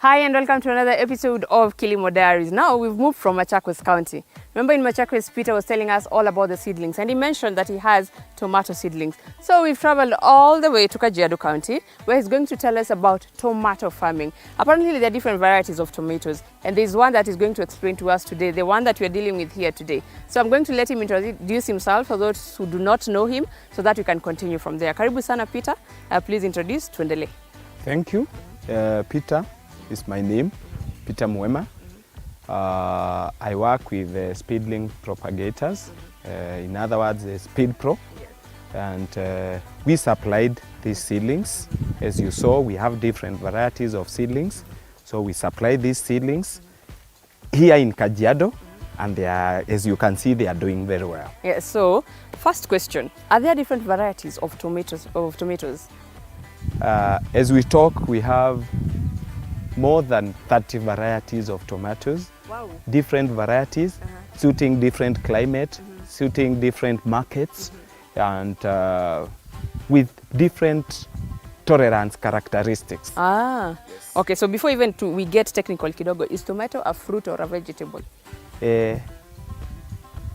Hi and welcome to another episode of KILIMO Diaries. Now we've moved from Machakos County. Remember in Machakos, Peter was telling us all about the seedlings and he mentioned that he has tomato seedlings. So we've traveled all the way to Kajiado County where he's going to tell us about tomato farming. Apparently there are different varieties of tomatoes and there's one that he's going to explain to us today, the one that we're dealing with here today. So I'm going to let him introduce himself for those who do not know him so that we can continue from there. Karibu sana Peter, please introduce tuendele. Thank you. Peter is my name, Peter Mwema. I work with Speedling propagators, in other words, Speed Pro. And we supplied these seedlings. As you saw, we have different varieties of seedlings. So we supply these seedlings here in Kajiado, and they are, as you can see, they are doing very well. Yeah, so first question, are there different varieties of tomatoes? As we talk, we have more than 30 varieties of tomatoes. Wow. Different varieties, suiting different climate, suiting different markets, and with different tolerance characteristics. Yes. Okay, so before even we get technical kidogo, is tomato a fruit or a vegetable?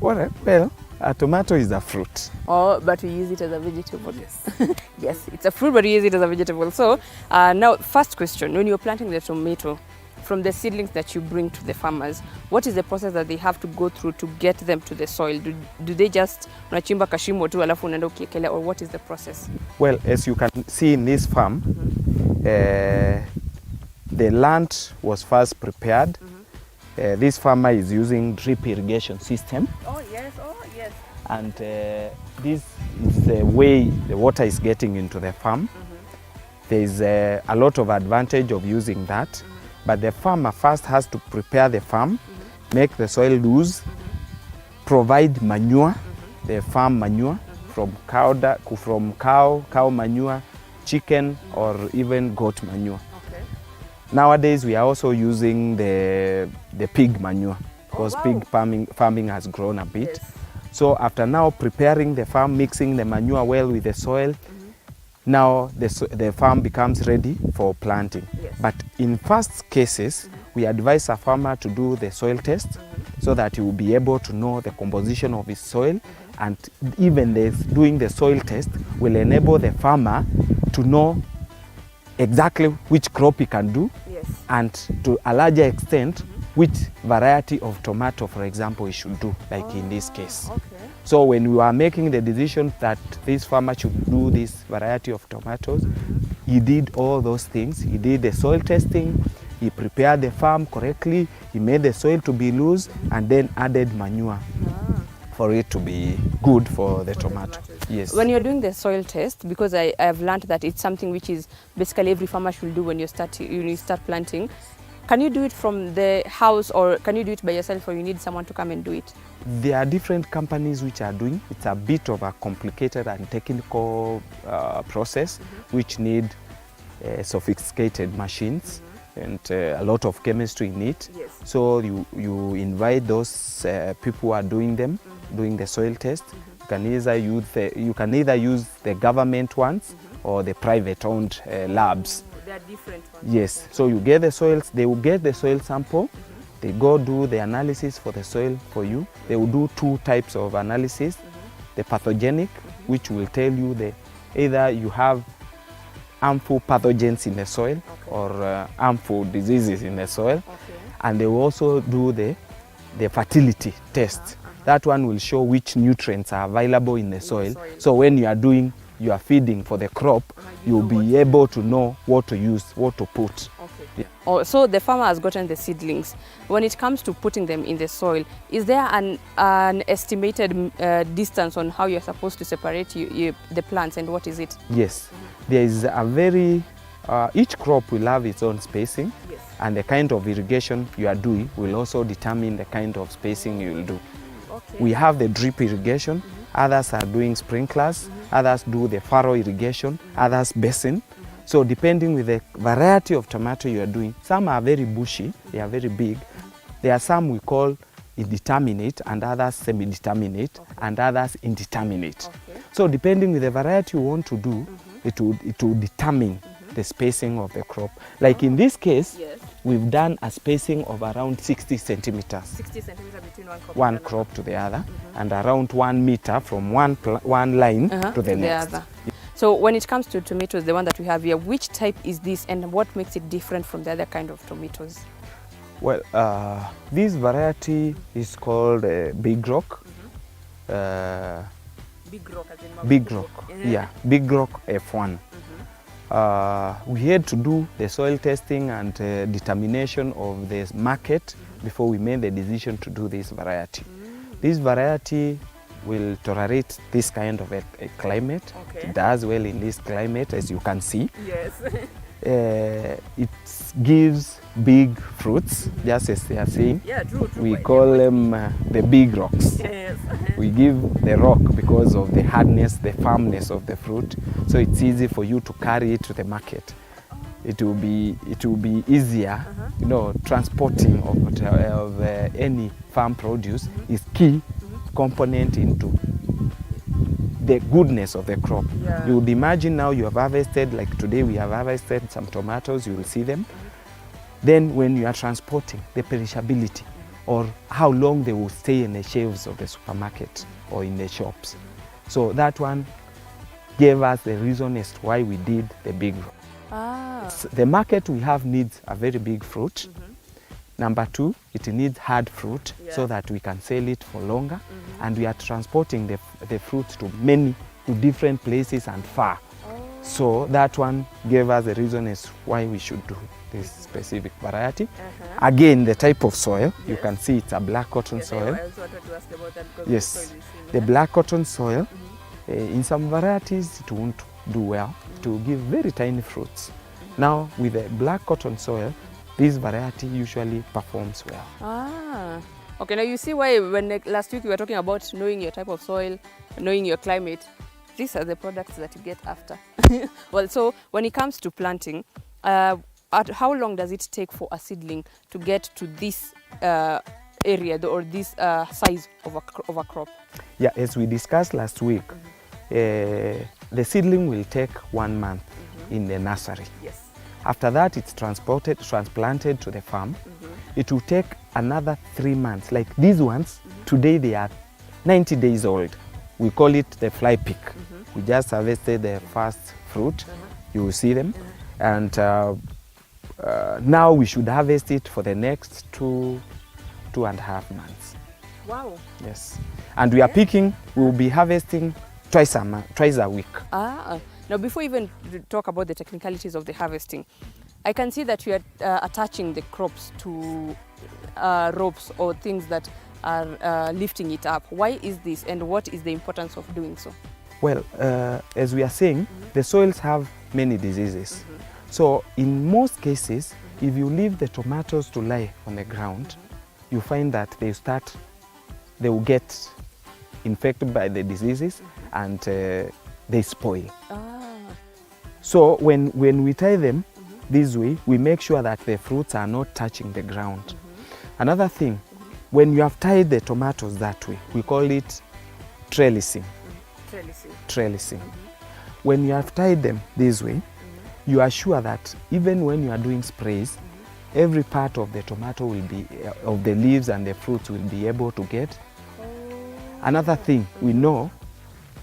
Well, a tomato is a fruit. Oh, but we use it as a vegetable. Yes. Yes, it's a fruit, but we use it as a vegetable. So now, first question, when you're planting the tomato, from the seedlings that you bring to the farmers, what is the process that they have to go through to get them to the soil? Do they just unachimba kashimo tu alafu unaenda ukiekelea, or what is the process? Well, as you can see in this farm, the land was first prepared. This farmer is using drip irrigation system. Oh yes, And this is the way the water is getting into the farm. There is a lot of advantage of using that, but the farmer first has to prepare the farm, make the soil loose, provide manure, the farm manure from cow manure, chicken, or even goat manure. Okay. Nowadays we are also using the pig manure because pig farming has grown a bit. Yes. So after now preparing the farm, mixing the manure well with the soil, now the farm becomes ready for planting. Yes. But in first cases, we advise a farmer to do the soil test so that he will be able to know the composition of his soil, and even doing the soil test will enable the farmer to know exactly which crop he can do, Yes. and to a larger extent which variety of tomato, for example, he should do, like in this case. Okay. So when we are making the decision that this farmer should do this variety of tomatoes, he did all those things. He did the soil testing, he prepared the farm correctly, he made the soil to be loose, and then added manure for it to be good for the tomato. Yes. When you're doing the soil test, because I have learned that it's something which is basically every farmer should do when you start planting, can you do it from the house, or can you do it by yourself, or you need someone to come and do it? There are different companies which are doing. It's a bit of a complicated and technical process which need sophisticated machines and a lot of chemistry in it. Yes. So you invite those people who are doing them, doing the soil test. You can either use the government ones or the private-owned labs. There are different ones. Yes, so you get the soils, they will get the soil sample, they go do the analysis for the soil for you. They will do two types of analysis, the pathogenic, which will tell you either you have harmful pathogens in the soil or harmful diseases in the soil, and they will also do the fertility test. That one will show which nutrients are available in the soil. So when you are doing your feeding for the crop, you'll be able to know what to use, what to put. Okay. Yeah. Oh, so the farmer has gotten the seedlings. When it comes to putting them in the soil, is there an estimated distance on how you're supposed to separate the plants, and what is it? Yes, there is a very, each crop will have its own spacing, and the kind of irrigation you are doing will also determine the kind of spacing you will do. Okay. We have the drip irrigation, others are doing sprinklers, others do the furrow irrigation, others basin. So depending with the variety of tomato you are doing, some are very bushy, they are very big. There are some we call indeterminate, and others semi-determinate, and others indeterminate. Okay. So depending with the variety you want to do, it will determine the spacing of the crop. Like in this case, Yes. we've done a spacing of around 60 centimeters. 60 centimeters between one crop to the other, and around 1 meter from one line to the next. Other. So when it comes to tomatoes, the one that we have here, which type is this and what makes it different from the other kind of tomatoes? Well, this variety is called Big Rock. Big Rock, as in Big Rock, yeah, Big Rock F1. We had to do the soil testing and determination of the market before we made the decision to do this variety. This variety will tolerate this kind of a climate. Okay. It does well in this climate, as you can see. Yes. It gives big fruits, just as they are saying. Yeah, true. We call them the big rocks. Yes. We give the rock because of the hardness, the firmness of the fruit, so it's easy for you to carry it to the market. It will be easier, you know. Transporting of any farm produce is key component into the goodness of the crop. Yeah. You would imagine now you have harvested, like today we have harvested some tomatoes, you will see them. Then when you are transporting, the perishability or how long they will stay in the shelves of the supermarket or in the shops. So that one gave us the reason as to why we did the big rock. The market we have needs a very big fruit. Number two, it needs hard fruit so that we can sell it for longer. And we are transporting the fruit to different places and far. So that one gave us the reason as why we should do this specific variety. Again, the type of soil, you can see it's a black cotton soil. I also wanted to ask about that because Yes, the soil is the black cotton soil, in some varieties it won't do well. It will give very tiny fruits. Now with the black cotton soil, this variety usually performs well. Okay, now you see why when last week we were talking about knowing your type of soil, knowing your climate, these are the products that you get after. Well, so when it comes to planting, how long does it take for a seedling to get to this area or this size of a crop? Yeah, as we discussed last week, the seedling will take 1 month in the nursery. Yes. After that, it's transplanted to the farm. It will take another 3 months. Like these ones, today they are 90 days old. We call it the fly pick. We just harvested the first fruit. You will see them. And now we should harvest it for the next 2.5 months. Wow. Yes. And we are picking, we will be harvesting twice a week. Now before we even talk about the technicalities of the harvesting, I can see that you are attaching the crops to ropes or things that are lifting it up. Why is this and what is the importance of doing so? Well, as we are saying, the soils have many diseases. So in most cases, if you leave the tomatoes to lie on the ground, you find that they will get infected by the diseases and they spoil. So when we tie them this way, we make sure that the fruits are not touching the ground. Another thing, when you have tied the tomatoes that way, we call it trellising. Trellising. When you have tied them this way, you are sure that even when you are doing sprays, every part of the tomato will be, of the leaves and the fruits will be able to get. Another thing, we know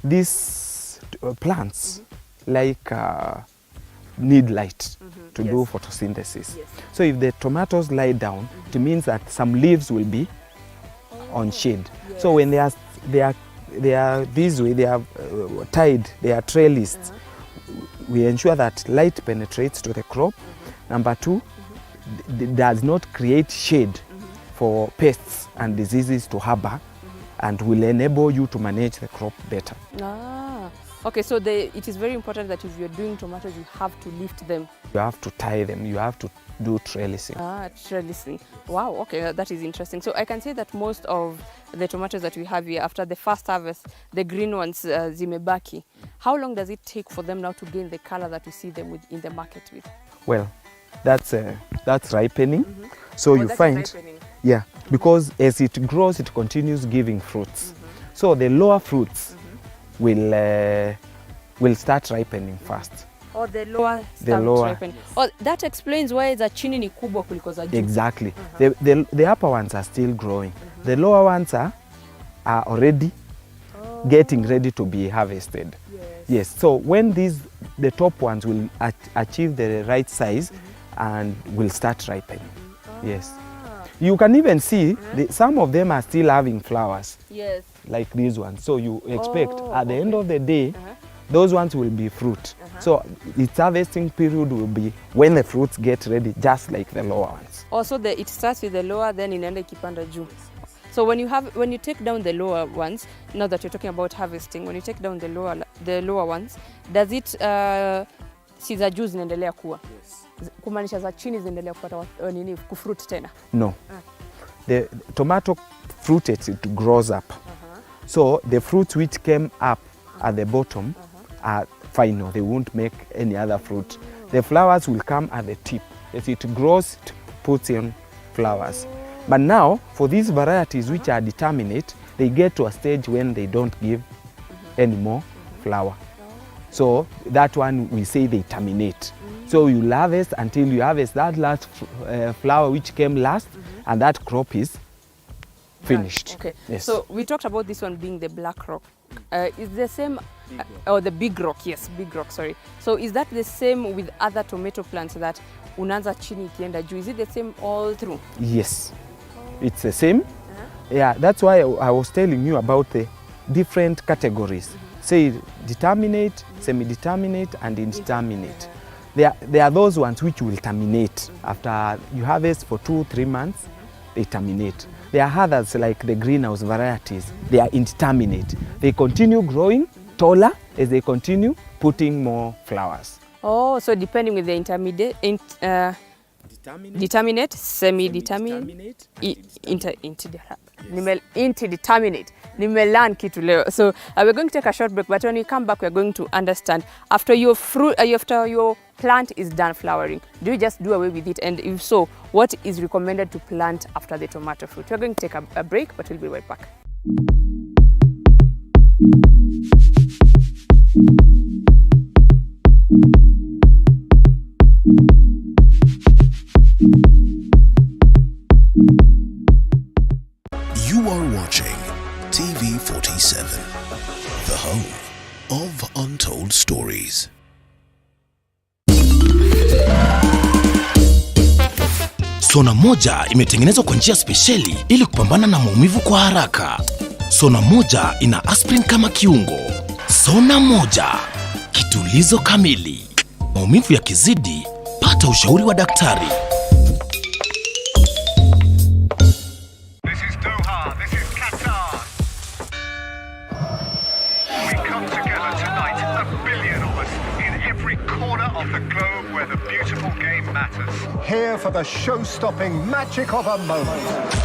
these plants need light to do photosynthesis. So if the tomatoes lie down, it means that some leaves will be on shade. So when they are this way, they are tied, they are trellised. We ensure that light penetrates to the crop. Number two, it does not create shade for pests and diseases to harbor, and will enable you to manage the crop better. Okay, so it is very important that if you're doing tomatoes, you have to lift them. You have to tie them, you have to do trellising. Trellising. Wow, okay, that is interesting. So I can say that most of the tomatoes that we have here, after the first harvest, the green ones, zimebaki, how long does it take for them now to gain the color that we see them in the market with? Well, that's ripening. So you find, yeah, because as it grows, it continues giving fruits. So the lower fruits, will start ripening fast. Or the lower start ripening. Oh, that explains why the chini ni kubwa kuliko za juu. Exactly. The upper ones are still growing. The lower ones are already getting ready to be harvested. Yes. So when the top ones will achieve the right size and will start ripening. Yes. You can even see some of them are still having flowers. Yes. Like these ones. So you expect at the end of the day, those ones will be fruit. So its harvesting period will be when the fruits get ready, just like the lower ones. Also, it starts with the lower, then inaenda ikipanda juu. So when you take down the lower ones, now that you're talking about harvesting, when you take down the lower ones, does it si za juu zinaendelea kuwa? Kumaanisha za chini zinaendelea kupata nini kufruit tena? No. The tomato fruit it grows up. So the fruits which came up at the bottom are final. They won't make any other fruit. The flowers will come at the tip. As it grows, it puts in flowers. But now, for these varieties which are determinate, they get to a stage when they don't give any more flower. So that one we say they terminate. So you harvest until you harvest that last flower which came last, and that crop is finished. Okay. Yes. So we talked about this one being the black rock. Is the same, or the big rock? Yes, big rock. Sorry. So is that the same with other tomato plants that unaanza chini ikienda juu? Is it the same all through? Yes, it's the same. Yeah, that's why I was telling you about the different categories. Say determinate, semi-determinate, and indeterminate. There are those ones which will terminate after you harvest for 2-3 months. They terminate. There are others like the greenhouse varieties. They are indeterminate. They continue growing taller as they continue putting more flowers. Oh, so depending with the determinate, semi-determinate, indeterminate. Nimelearn kitu leo. So we're going to take a short break, but when we come back, we're going to understand after your plant is done flowering, do you just do away with it? And if so, what is recommended to plant after the tomato fruit? We're going to take a break, but we'll be right back. You are watching TV 47, the home of untold stories. Sona moja imetengenezwa kwa njia spesheli ili kupambana na maumivu kwa haraka. Sona moja ina aspirin kama kiungo. Sona moja, kitulizo kamili. Maumivu yakizidi, pata ushauri wa daktari. Here for the show-stopping magic of a moment.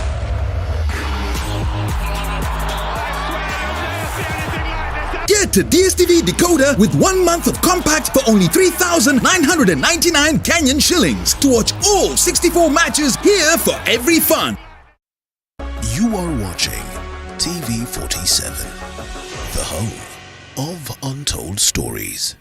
Get a DStv decoder with 1 month of compact for only 3,999 Kenyan shillings to watch all 64 matches here for every fun. You are watching TV 47, the home of untold stories.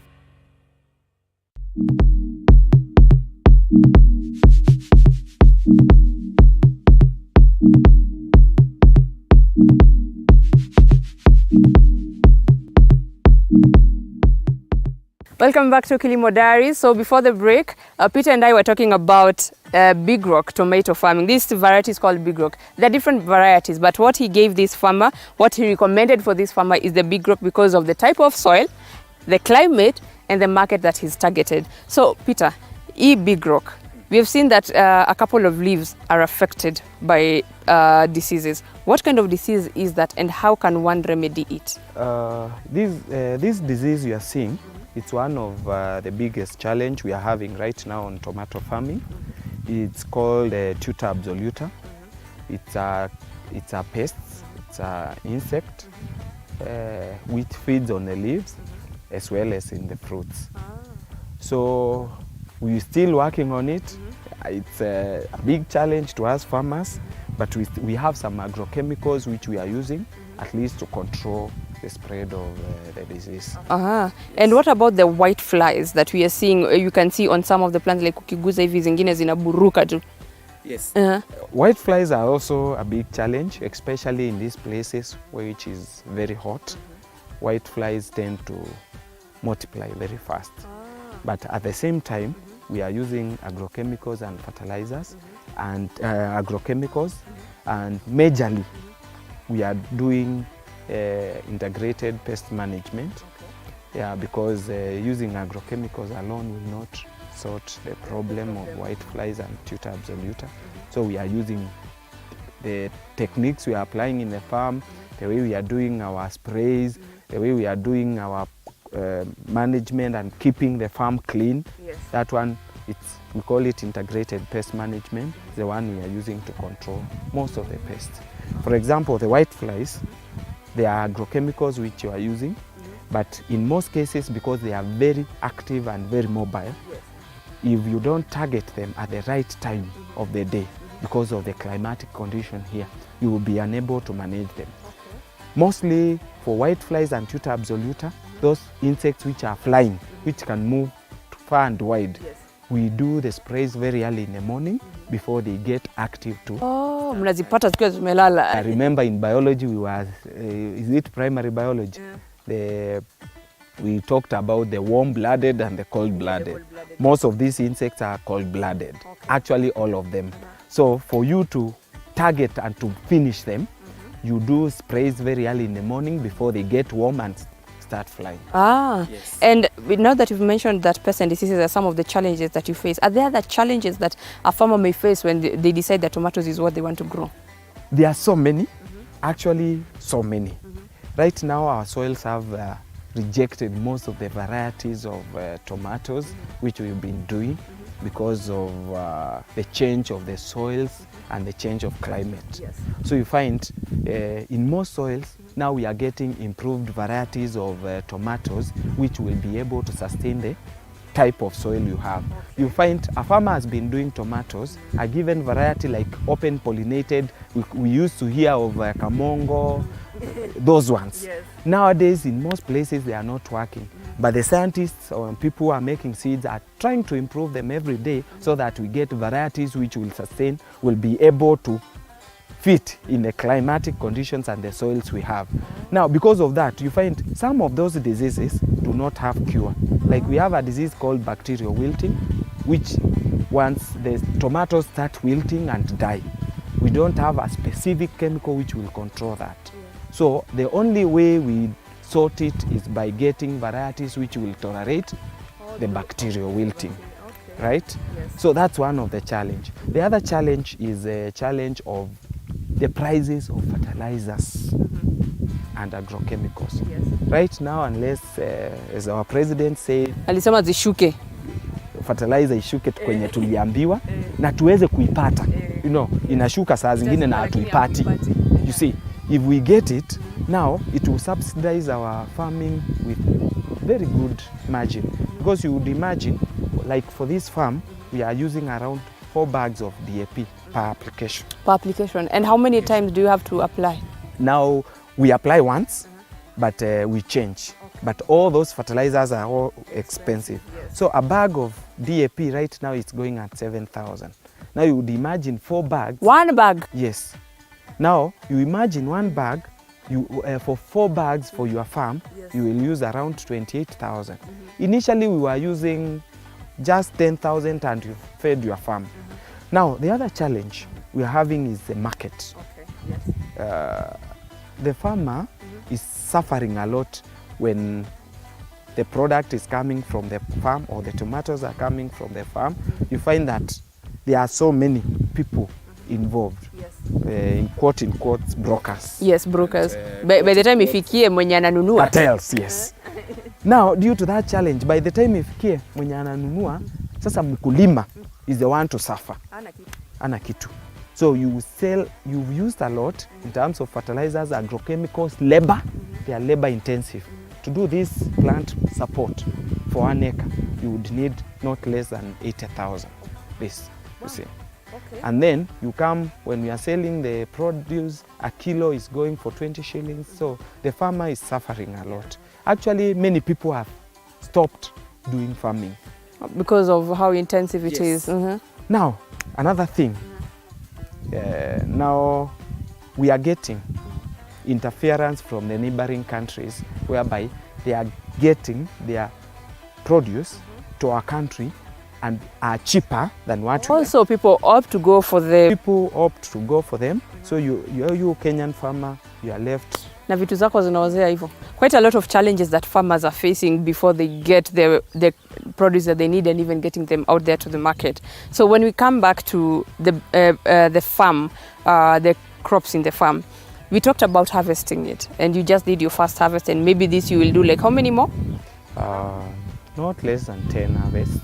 Welcome back to KILIMO Diaries. So before the break, Peter and I were talking about Big Rock tomato farming. This variety is called Big Rock. There are different varieties, but what he gave this farmer, what he recommended for this farmer is the Big Rock because of the type of soil, the climate, and the market that he's targeted. So Peter, Big Rock, we have seen that a couple of leaves are affected by diseases. What kind of disease is that, and how can one remedy it? This disease you are seeing, it's one of the biggest challenge we are having right now on tomato farming. It's called tuta absoluta. It's a pest, it's an insect which feeds on the leaves as well as in the fruits. So we're still working on it. It's a big challenge to us farmers, but we have some agrochemicals which we are using at least to control the spread of the disease. And what about the white flies that we are seeing? You can see on some of the plants, like ukiguza hivi zingine zinaburuka tu. Yes. White flies are also a big challenge, especially in these places which is very hot. White flies tend to multiply very fast. But at the same time, we are using agrochemicals and fertilizers and agrochemicals, and majorly we are doing integrated pest management. Yeah, because using agrochemicals alone will not sort the problem of white flies and tuta absoluta. So we are using the techniques we are applying in the farm, the way we are doing our sprays, the way we are doing our management and keeping the farm clean. Yes. That one, we call it integrated pest management, the one we are using to control most of the pests. For example, the white flies, there are agrochemicals which you are using, but in most cases, because they are very active and very mobile, if you don't target them at the right time of the day, because of the climatic condition here, you will be unable to manage them. Mostly for white flies and tuta absoluta, those insects which are flying, which can move far and wide, we do the sprays very early in the morning before they get active too. Oh, mnazipata zikiwa zimelala. I remember in biology we were, is it primary biology? We talked about the warm-blooded and the cold-blooded. Most of these insects are cold-blooded, actually all of them. So for you to target and to finish them, you do sprays very early in the morning before they get warm and start flying. Yes. And now that you've mentioned that pests and diseases are some of the challenges that you face, are there other challenges that a farmer may face when they decide that tomatoes is what they want to grow? There are so many, actually so many. Right now our soils have rejected most of the varieties of tomatoes which we've been doing because of the change of the soils and the change of climate. So you find in most soils now we are getting improved varieties of tomatoes which will be able to sustain the type of soil you have. You find a farmer has been doing tomatoes, a given variety like open pollinated, we used to hear of Kamongo, those ones. Nowadays in most places they are not working, but the scientists or people who are making seeds are trying to improve them every day so that we get varieties which will sustain, will be able to fit in the climatic conditions and the soils we have. Now because of that, you find some of those diseases do not have cure. Like we have a disease called bacterial wilting, which once the tomatoes start wilting and die, we don't have a specific chemical which will control that. So the only way we sort it is by getting varieties which will tolerate the bacterial wilting, right? So that's one of the challenge. The other challenge is a challenge of the prices of fertilizers and agrochemicals. Right now, unless, as our president said, alisema zishuke, fertilizer ishuke kwenye tuliambiwa na tuweze kuipata. You know, inashuka saa zingine na hatuipati. You see, if we get it, now it will subsidize our farming with very good margin. Because you would imagine, like for this farm, we are using around 4 bags of DAP per application. Per application. And how many times do you have to apply? Now, we apply once, but we change. But all those fertilizers are all expensive. So a bag of DAP right now is going at 7,000. Now you would imagine 4 bags. 1 bag? Yes. Now you imagine 1 bag, for 4 bags for your farm, you will use around 28,000. Initially we were using just 10,000 and you fed your farm. Now the other challenge we are having is the market. The farmer is suffering a lot when the product is coming from the farm or the tomatoes are coming from the farm. You find that there are so many people involved, in quotes, brokers. Yes, brokers. By the time ifikie mwenye ananunua. Cartels, yes. Now, due to that challenge, by the time ifikie mwenye ananunua, sasa mkulima is the one to suffer. Ana kitu. So you've used a lot in terms of fertilizers, agrochemicals, labor. They are labor intensive. To do this plant support for 1 acre, you would need not less than 80,000. This, you see. Okay. And then you come, when we are selling the produce, a kilo is going for 20 shillings. So the farmer is suffering a lot. Actually, many people have stopped doing farming. Because of how intensive it Yes. is. Now, another thing. Now we are getting interference from the neighboring countries whereby they are getting their produce to our country and are cheaper than what Also, people opt to go for the people opt to go for them. So you Kenyan farmer, you are left. na vitu zako zinaozea hivyo. Quite a lot of challenges that farmers are facing before they get the produce that they need and even getting them out there to the market. So when we come back to the farm, the crops in the farm, we talked about harvesting it, and you just did your first harvest, and maybe this you will do like how many more? Not less than 10 harvests.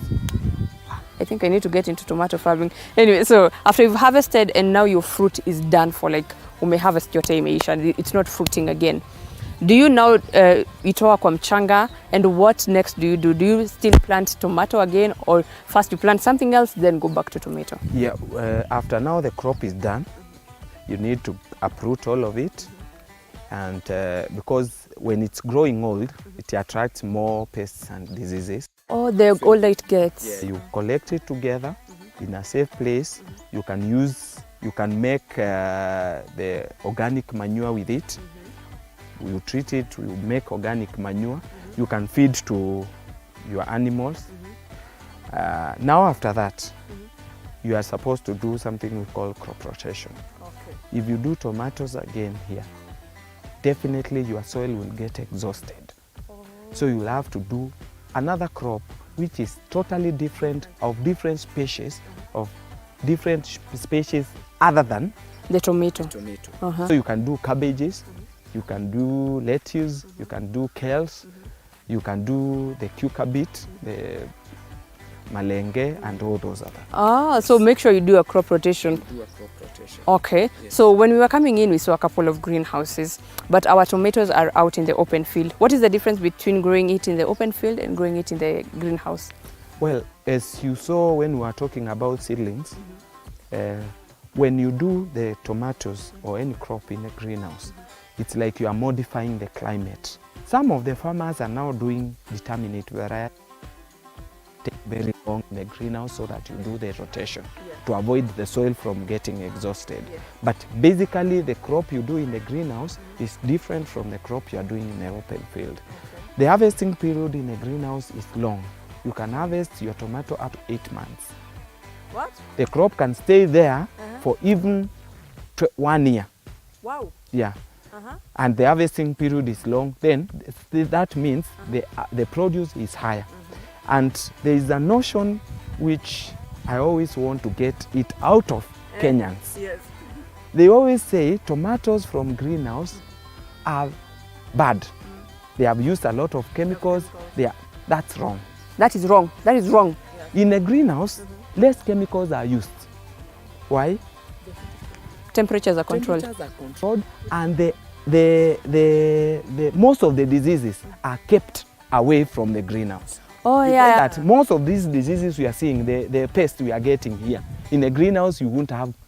I think I need to get into tomato farming. Anyway, so after you've harvested and now your fruit is done for like, ume harvest yote imeisha, it's not fruiting again. Do you now itoa kwa mchanga, and what next do you do? Do you still plant tomato again, or first you plant something else then go back to tomato? Yeah, after now the crop is done, you need to uproot all of it, and because when it's growing old, it attracts more pests and diseases. Oh, the older it gets. You collect it together in a safe place. You can make the organic manure with it. You treat it, you make organic manure. You can feed to your animals. Now after that, you are supposed to do something we call crop rotation. Okay. If you do tomatoes again here, definitely your soil will get exhausted. So you'll have to do another crop which is totally different, of different species, other than The tomato. tomato. So you can do cabbages, you can do lettuce, you can do kales, you can do the cucumber, the malenge, and all those other. So make sure you do a crop rotation. Do a crop rotation. Okay, Yes. so when we were coming in, we saw a couple of greenhouses, but our tomatoes are out in the open field. What is the difference between growing it in the open field and growing it in the greenhouse? Well, as you saw when we were talking about seedlings, when you do the tomatoes or any crop in a greenhouse, it's like you are modifying the climate. Some of the farmers are now doing determinate variety. Take very long in the greenhouse so that you do the rotation to avoid the soil from getting exhausted. But basically the crop you do in the greenhouse is different from the crop you are doing in the open field. The harvesting period in a greenhouse is long. You can harvest your tomato up to 8 months. What? The crop can stay there for even 1 year. Wow. Yeah. And the harvesting period is long, then that means the produce is higher. And there is a notion which I always want to get it out of Kenyans. Yes. They always say tomatoes from greenhouse are bad. They have used a lot of chemicals. That's wrong. That is wrong. That is wrong. In a greenhouse, less chemicals are used. Why? Temperatures are controlled. Temperatures are controlled, and the most of the diseases are kept away from the greenhouse. Oh, You yeah. find that most of these diseases we are seeing, the pests we are getting here, in a greenhouse you won't have